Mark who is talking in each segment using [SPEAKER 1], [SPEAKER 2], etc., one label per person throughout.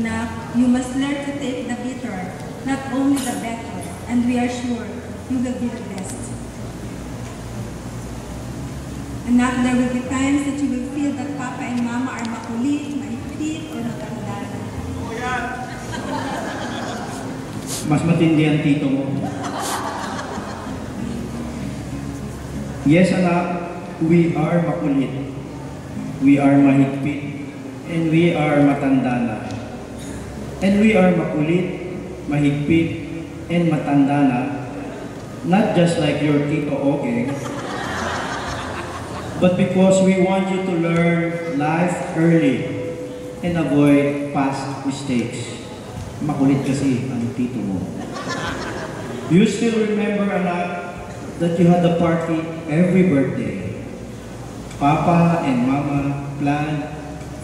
[SPEAKER 1] Anak, you must learn to take the bitter, not only the better, and we are sure you will be the best. Anak, there will be times that you will feel that Papa and Mama are makulit, mahigpit, or matanda.
[SPEAKER 2] Mas matindi ang tito mo. Yes, anak, we are makulit, we are mahigpit, and we are matanda na. And we are makulit, mahigpit, and matanda na, not just like your Tito Oge, but because we want you to learn life early and avoid past mistakes. Makulit kasi ang tito mo. You still remember, anak, that you had a party every birthday. Papa and Mama planned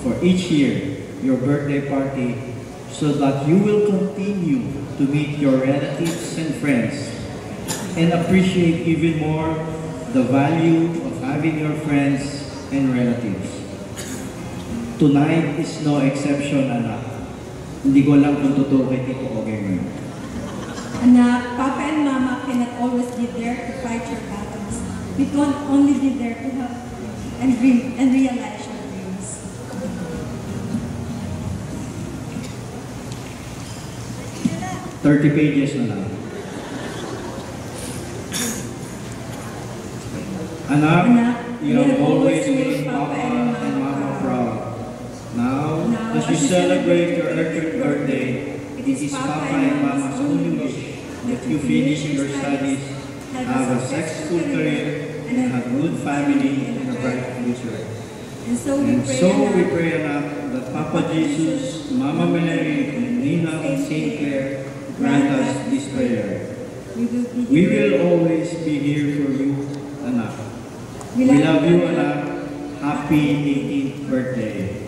[SPEAKER 2] for each year your birthday party so that you will continue to meet your relatives and friends and appreciate even more the value of having your friends and relatives. Tonight is no exception, anak. Hindi ko alam kung totoo kay Tito Oge ngayon.
[SPEAKER 1] Anak, Papa and Mama cannot always be there to fight your battles. We can only be there to help and dream and realize your dreams.
[SPEAKER 2] $30 na lang. Anak, you have always made Papa and Mama proud. Now, as you celebrate your 30th birthday, it is Papa and Mama's only wish that you finish your studies, have a successful career, and have a good family and a bright future.
[SPEAKER 1] And so
[SPEAKER 2] we pray, anak, that Papa Jesus, Mama Mary, and Nina and Saint Clair grant us this prayer. We will always be here for you, anak. We love you, anak. Happy 18th birthday.